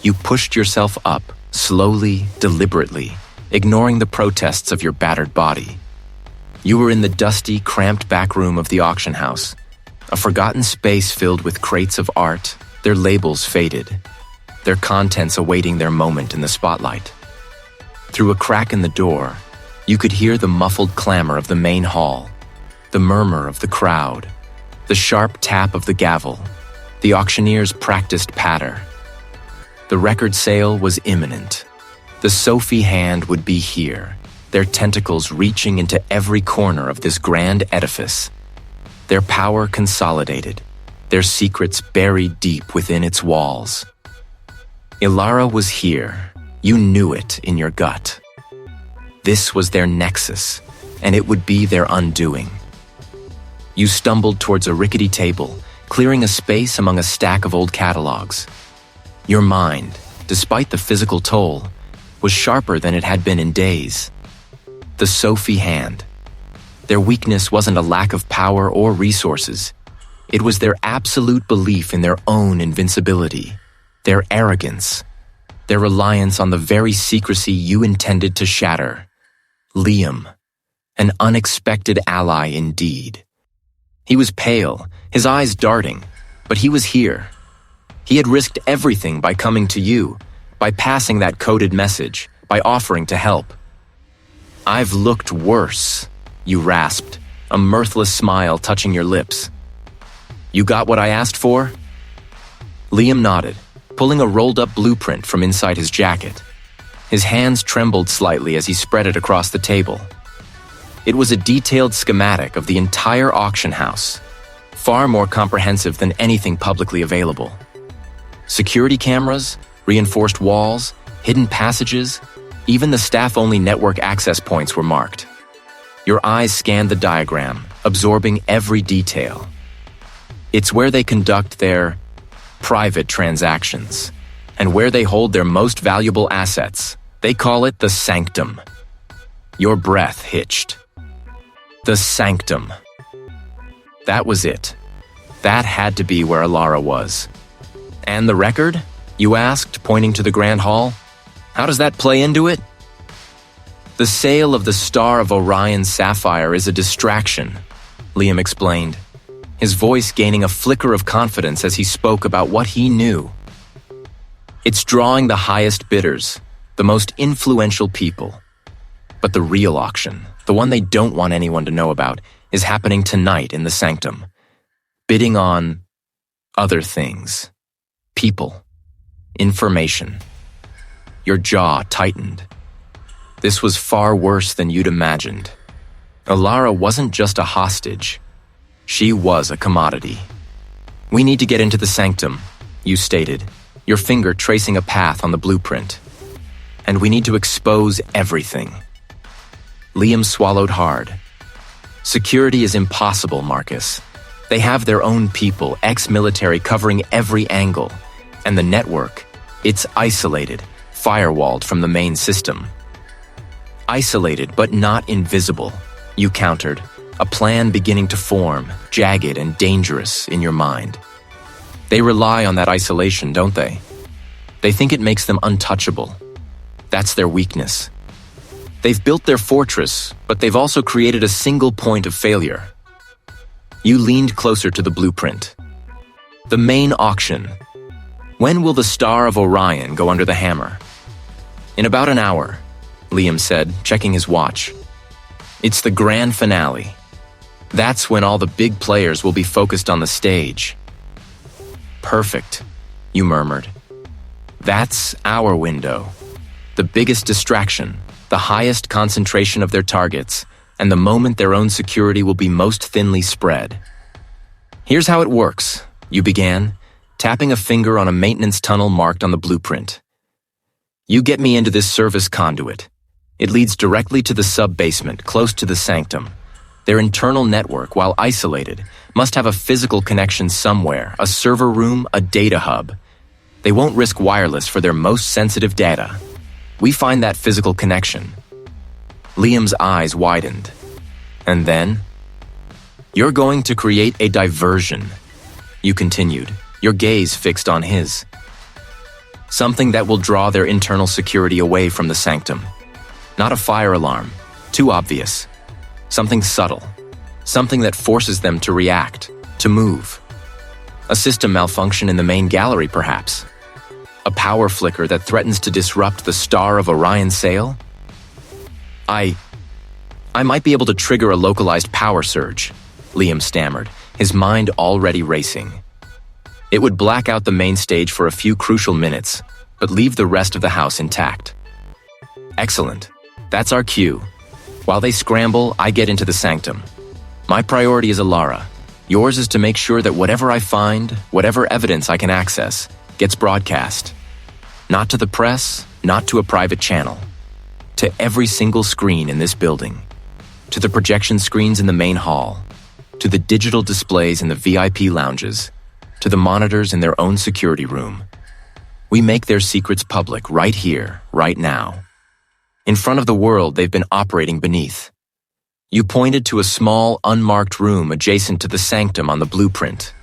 Speaker 1: You pushed yourself up, slowly, deliberately, ignoring the protests of your battered body. You were in the dusty, cramped back room of the auction house, a forgotten space filled with crates of art, their labels faded, their contents awaiting their moment in the spotlight. Through a crack in the door, you could hear the muffled clamor of the main hall, the murmur of the crowd, the sharp tap of the gavel, the auctioneer's practiced patter. The record sale was imminent. The Sophie hand would be here, their tentacles reaching into every corner of this grand edifice. Their power consolidated, their secrets buried deep within its walls. Ilara was here. You knew it in your gut. This was their nexus, and it would be their undoing. You stumbled towards a rickety table, clearing a space among a stack of old catalogs. Your mind, despite the physical toll, was sharper than it had been in days. The Sophie hand. Their weakness wasn't a lack of power or resources. It was their absolute belief in their own invincibility, their arrogance, their reliance on the very secrecy you intended to shatter. Liam, an unexpected ally indeed. He was pale, his eyes darting, but he was here. He had risked everything by coming to you, by passing that coded message, by offering to help. "I've looked worse," you rasped, a mirthless smile touching your lips. "You got what I asked for?" Liam nodded, pulling a rolled-up blueprint from inside his jacket. His hands trembled slightly as he spread it across the table. It was a detailed schematic of the entire auction house, far more comprehensive than anything publicly available. Security cameras, reinforced walls, hidden passages, Even the staff-only network access points were marked. Your eyes scanned the diagram, absorbing every detail. It's where they conduct their private transactions, and where they hold their most valuable assets. They call it the sanctum. Your breath hitched. The sanctum. That was it. That had to be where Alara was. And the record? You asked, pointing to the Grand Hall. How does that play into it? The sale of the Star of Orion sapphire is a distraction, Liam explained, his voice gaining a flicker of confidence as he spoke about what he knew. It's drawing the highest bidders, the most influential people. But the real auction, the one they don't want anyone to know about, is happening tonight in the sanctum. Bidding on other things. People. Information. Your jaw tightened. This was far worse than you'd imagined. Alara wasn't just a hostage. She was a commodity. We need to get into the sanctum, you stated, your finger tracing a path on the blueprint. And we need to expose everything. Liam swallowed hard. Security is impossible, Marcus. They have their own people, ex-military covering every angle. And the network, it's isolated, firewalled from the main system. Isolated, but not invisible, you countered, a plan beginning to form, jagged and dangerous in your mind. They rely on that isolation, don't they? They think it makes them untouchable. That's their weakness. They've built their fortress, but they've also created a single point of failure. You leaned closer to the blueprint. The main auction. When will the Star of Orion go under the hammer? In about an hour, Liam said, checking his watch. It's the grand finale. That's when all the big players will be focused on the stage. Perfect, you murmured. That's our window. The biggest distraction, the highest concentration of their targets, and the moment their own security will be most thinly spread. Here's how it works, you began, tapping a finger on a maintenance tunnel marked on the blueprint. You get me into this service conduit. It leads directly to the sub-basement, close to the sanctum. Their internal network, while isolated, must have a physical connection somewhere, a server room, a data hub. They won't risk wireless for their most sensitive data. We find that physical connection. Liam's eyes widened. And then? You're going to create a diversion, you continued, your gaze fixed on his. Something that will draw their internal security away from the sanctum. Not a fire alarm, too obvious. Something subtle. Something that forces them to react, to move. A system malfunction in the main gallery, perhaps. A power flicker that threatens to disrupt the Star of Orion sale? I might be able to trigger a localized power surge, Liam stammered, his mind already racing. It would black out the main stage for a few crucial minutes, but leave the rest of the house intact. Excellent. That's our cue. While they scramble, I get into the sanctum. My priority is Alara. Yours is to make sure that whatever I find, whatever evidence I can access, gets broadcast. Not to the press, not to a private channel. To every single screen in this building. To the projection screens in the main hall. To the digital displays in the VIP lounges. To the monitors in their own security room. We make their secrets public right here, right now. In front of the world they've been operating beneath. You pointed to a small, unmarked room adjacent to the sanctum on the blueprint.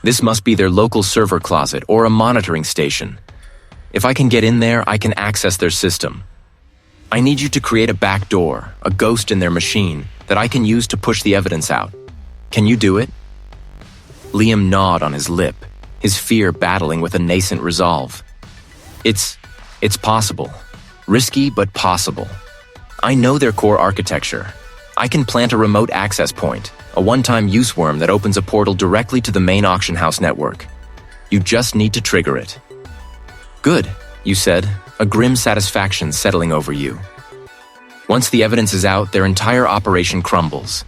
Speaker 1: This must be their local server closet or a monitoring station. If I can get in there, I can access their system. I need you to create a back door, a ghost in their machine, that I can use to push the evidence out. Can you do it? Liam gnawed on his lip, his fear battling with a nascent resolve. It's possible. Risky, but possible. I know their core architecture. I can plant a remote access point, a one-time use worm that opens a portal directly to the main auction house network. You just need to trigger it. Good, you said, a grim satisfaction settling over you. Once the evidence is out, their entire operation crumbles.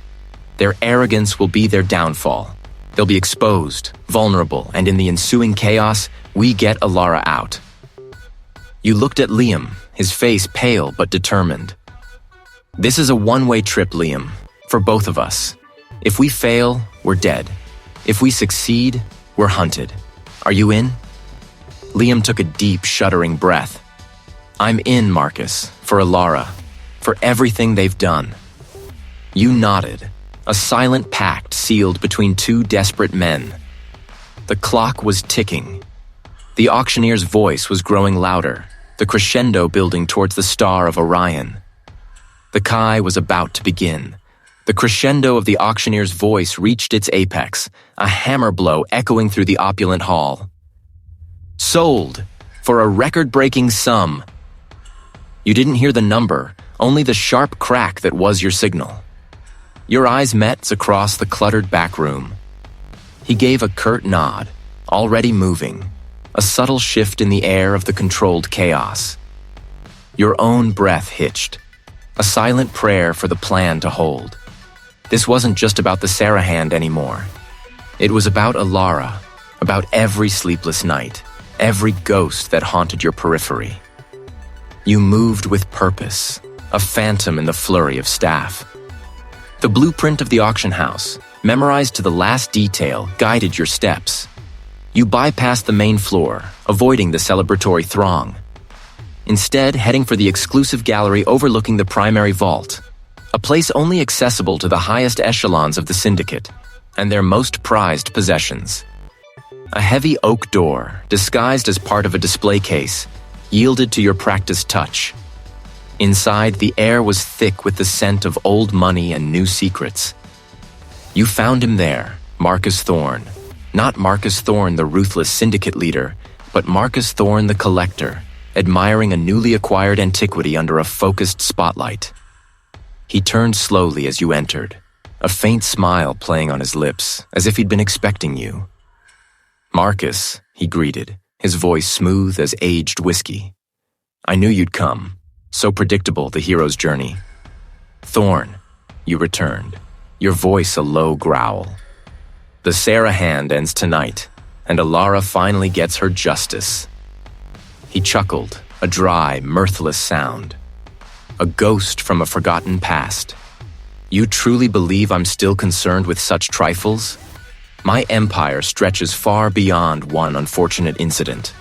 Speaker 1: Their arrogance will be their downfall. They'll be exposed, vulnerable, and in the ensuing chaos, we get Alara out. You looked at Liam, his face pale but determined. "This is a one-way trip, Liam, for both of us. If we fail, we're dead. If we succeed, we're hunted. Are you in?" Liam took a deep, shuddering breath. "I'm in, Marcus, for Alara, for everything they've done." You nodded, a silent pact sealed between two desperate men. The clock was ticking. The auctioneer's voice was growing louder, the crescendo building towards the star of Orion. The Kai was about to begin. The crescendo of the auctioneer's voice reached its apex, a hammer blow echoing through the opulent hall. "Sold! For a record-breaking sum!" You didn't hear the number, only the sharp crack that was your signal. Your eyes met across the cluttered back room. He gave a curt nod, already moving, a subtle shift in the air of the controlled chaos. Your own breath hitched, a silent prayer for the plan to hold. This wasn't just about the Sarahand anymore. It was about Alara, about every sleepless night, every ghost that haunted your periphery. You moved with purpose, a phantom in the flurry of staff. The blueprint of the auction house, memorized to the last detail, guided your steps. You bypassed the main floor, avoiding the celebratory throng. Instead, heading for the exclusive gallery overlooking the primary vault, a place only accessible to the highest echelons of the syndicate and their most prized possessions. A heavy oak door, disguised as part of a display case, yielded to your practiced touch. Inside, the air was thick with the scent of old money and new secrets. You found him there, Marcus Thorne. Not Marcus Thorne, the ruthless syndicate leader, but Marcus Thorne, the collector, admiring a newly acquired antiquity under a focused spotlight. He turned slowly as you entered, a faint smile playing on his lips, as if he'd been expecting you. "Marcus," he greeted, his voice smooth as aged whiskey. "I knew you'd come. So predictable, the hero's journey." "Thorne," you returned, your voice a low growl. "The Sarahand ends tonight, and Alara finally gets her justice." He chuckled, a dry, mirthless sound. "A ghost from a forgotten past. You truly believe I'm still concerned with such trifles? My empire stretches far beyond one unfortunate incident."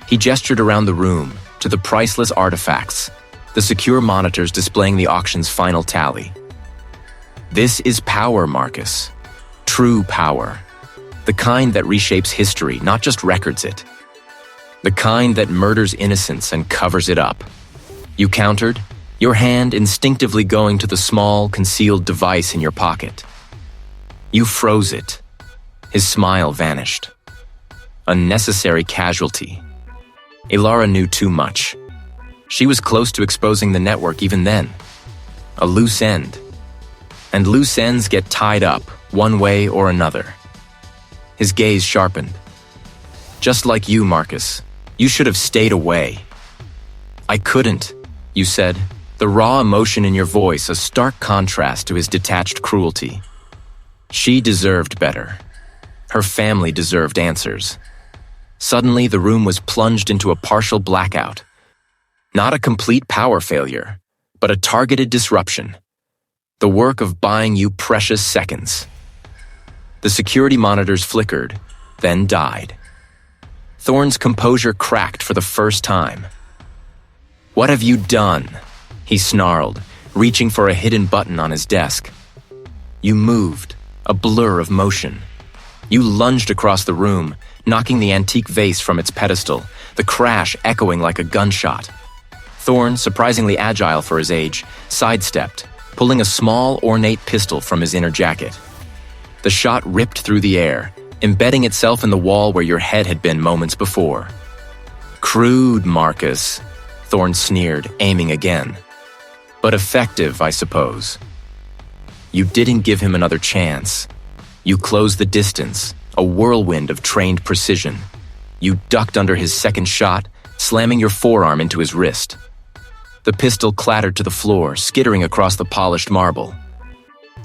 Speaker 1: He gestured around the room, to the priceless artifacts, the secure monitors displaying the auction's final tally. "This is power, Marcus. True power. The kind that reshapes history, not just records it. The kind that murders innocence and covers it up." You countered, your hand instinctively going to the small, concealed device in your pocket. You froze it. His smile vanished. Unnecessary casualty. Alara knew too much. She was close to exposing the network even then. A loose end. And loose ends get tied up, one way or another. His gaze sharpened. "Just like you, Marcus. You should have stayed away." "I couldn't," you said, the raw emotion in your voice a stark contrast to his detached cruelty. She deserved better. Her family deserved answers. Suddenly, the room was plunged into a partial blackout. Not a complete power failure, but a targeted disruption. The work of buying you precious seconds. The security monitors flickered, then died. Thorne's composure cracked for the first time. "What have you done?" he snarled, reaching for a hidden button on his desk. You moved, a blur of motion. You lunged across the room, knocking the antique vase from its pedestal, the crash echoing like a gunshot. Thorne, surprisingly agile for his age, sidestepped, pulling a small, ornate pistol from his inner jacket. The shot ripped through the air, embedding itself in the wall where your head had been moments before. "Crude, Marcus," Thorne sneered, aiming again. "But effective, I suppose." You didn't give him another chance. You closed the distance, a whirlwind of trained precision. You ducked under his second shot, slamming your forearm into his wrist. The pistol clattered to the floor, skittering across the polished marble.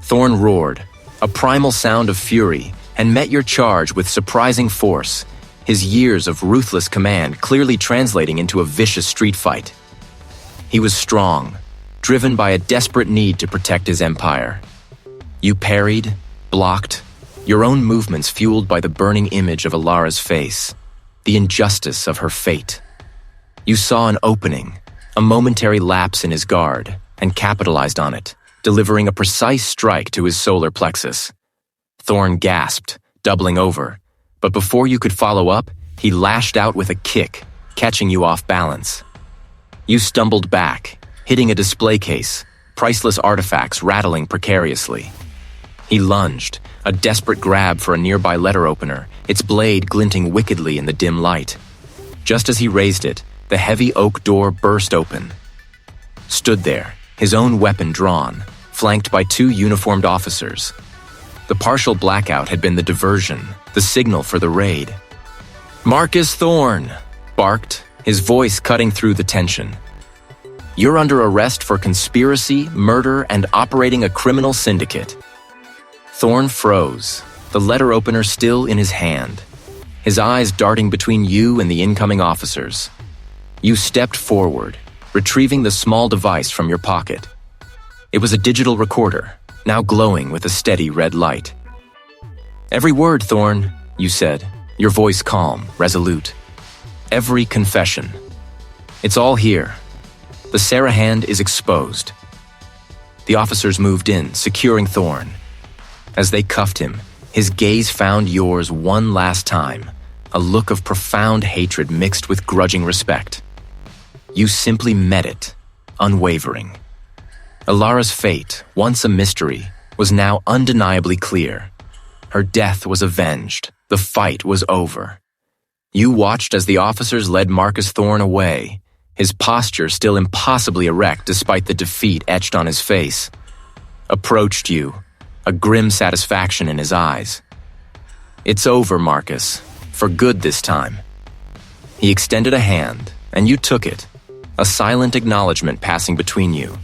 Speaker 1: Thorne roared, a primal sound of fury, and met your charge with surprising force, his years of ruthless command clearly translating into a vicious street fight. He was strong, driven by a desperate need to protect his empire. You parried, blocked, your own movements fueled by the burning image of Alara's face, the injustice of her fate. You saw an opening, a momentary lapse in his guard, and capitalized on it, delivering a precise strike to his solar plexus. Thorn gasped, doubling over, but before you could follow up, he lashed out with a kick, catching you off balance. You stumbled back, hitting a display case, priceless artifacts rattling precariously. He lunged, a desperate grab for a nearby letter opener, its blade glinting wickedly in the dim light. Just as he raised it, the heavy oak door burst open. Stood there, his own weapon drawn, flanked by two uniformed officers. The partial blackout had been the diversion, the signal for the raid. "Marcus Thorn!" barked, his voice cutting through the tension. "You're under arrest for conspiracy, murder, and operating a criminal syndicate." Thorn froze, the letter opener still in his hand, his eyes darting between you and the incoming officers. You stepped forward, retrieving the small device from your pocket. It was a digital recorder, now glowing with a steady red light. "Every word, Thorn," you said, your voice calm, resolute. "Every confession. It's all here. The Sarah hand is exposed." The officers moved in, securing Thorn. As they cuffed him, his gaze found yours one last time, a look of profound hatred mixed with grudging respect. You simply met it, unwavering. Alara's fate, once a mystery, was now undeniably clear. Her death was avenged. The fight was over. You watched as the officers led Marcus Thorn away, his posture still impossibly erect despite the defeat etched on his face. Approached you, a grim satisfaction in his eyes. "It's over, Marcus, for good this time." He extended a hand, and you took it, a silent acknowledgement passing between you.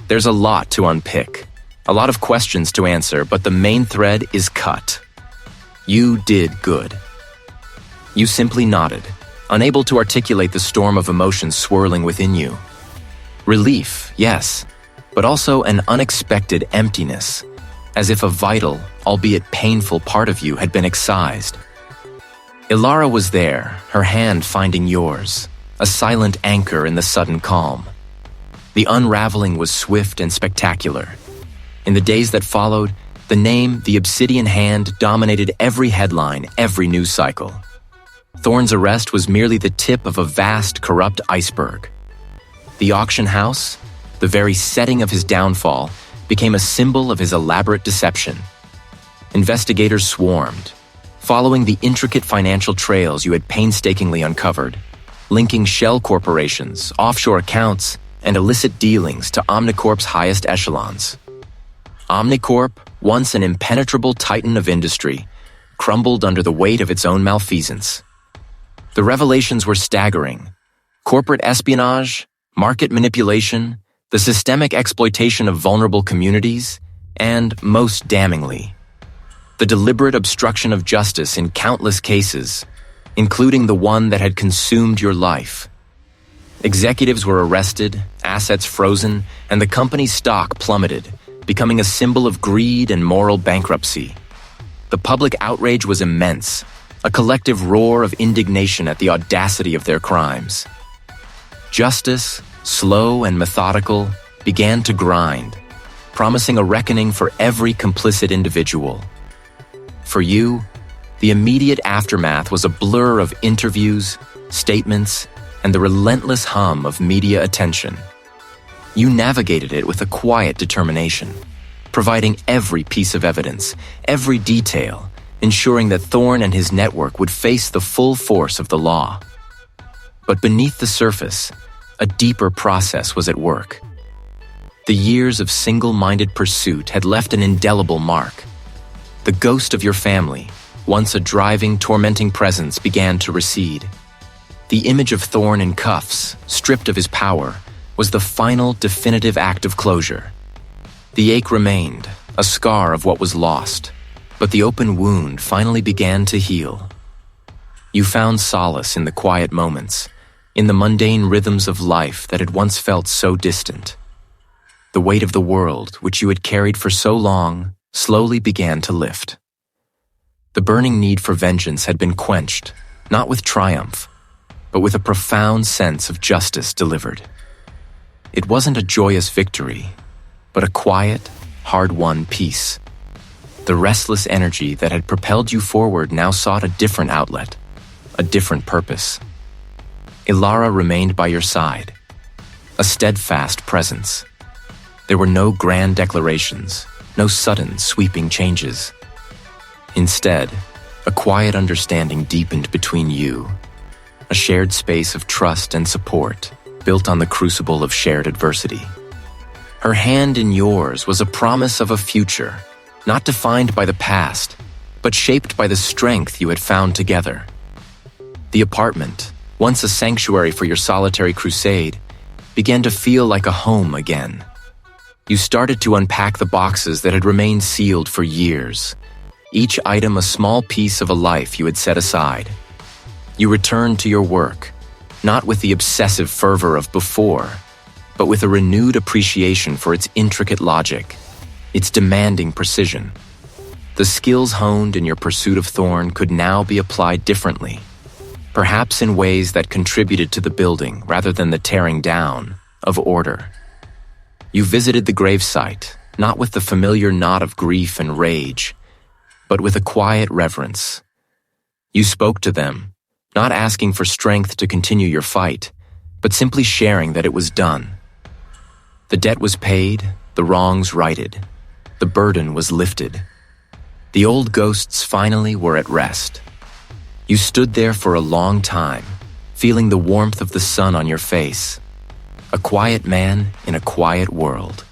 Speaker 1: There's a lot to unpick, a lot of questions to answer, but the main thread is cut. You did good. You simply nodded, unable to articulate the storm of emotions swirling within you. Relief, yes, but also an unexpected emptiness, as if a vital, albeit painful part of you had been excised. Alara was there, her hand finding yours, a silent anchor in the sudden calm. The unraveling was swift and spectacular. In the days that followed, the name, the Obsidian Hand, dominated every headline, every news cycle. Thorn's arrest was merely the tip of a vast, corrupt iceberg. The auction house, the very setting of his downfall, became a symbol of his elaborate deception. Investigators swarmed, following the intricate financial trails you had painstakingly uncovered, linking shell corporations, offshore accounts, and illicit dealings to Omnicorp's highest echelons. Omnicorp, once an impenetrable titan of industry, crumbled under the weight of its own malfeasance. The revelations were staggering. Corporate espionage, market manipulation, the systemic exploitation of vulnerable communities, and, most damningly, the deliberate obstruction of justice in countless cases, including the one that had consumed your life. Executives were arrested, assets frozen, and the company's stock plummeted, becoming a symbol of greed and moral bankruptcy. The public outrage was immense, a collective roar of indignation at the audacity of their crimes. Justice, slow and methodical, began to grind, promising a reckoning for every complicit individual. For you, the immediate aftermath was a blur of interviews, statements, and the relentless hum of media attention. You navigated it with a quiet determination, providing every piece of evidence, every detail, ensuring that Thorn and his network would face the full force of the law. But beneath the surface, a deeper process was at work. The years of single-minded pursuit had left an indelible mark. The ghost of your family, once a driving, tormenting presence, began to recede. The image of Thorn in cuffs, stripped of his power, was the final, definitive act of closure. The ache remained, a scar of what was lost, but the open wound finally began to heal. You found solace in the quiet moments, in the mundane rhythms of life that had once felt so distant. The weight of the world, which you had carried for so long, slowly began to lift. The burning need for vengeance had been quenched, not with triumph, but with a profound sense of justice delivered. It wasn't a joyous victory, but a quiet, hard-won peace. The restless energy that had propelled you forward now sought a different outlet, a different purpose. Ilara remained by your side, a steadfast presence. There were no grand declarations, no sudden, sweeping changes. Instead, a quiet understanding deepened between you, a shared space of trust and support built on the crucible of shared adversity. Her hand in yours was a promise of a future, not defined by the past, but shaped by the strength you had found together. The apartment, once a sanctuary for your solitary crusade, began to feel like a home again. You started to unpack the boxes that had remained sealed for years, each item a small piece of a life you had set aside. You returned to your work, not with the obsessive fervor of before, but with a renewed appreciation for its intricate logic, its demanding precision. The skills honed in your pursuit of Thorn could now be applied differently, perhaps in ways that contributed to the building rather than the tearing down of order. You visited the gravesite, not with the familiar knot of grief and rage, but with a quiet reverence. You spoke to them, not asking for strength to continue your fight, but simply sharing that it was done. The debt was paid, the wrongs righted, the burden was lifted. The old ghosts finally were at rest. You stood there for a long time, feeling the warmth of the sun on your face. A quiet man in a quiet world.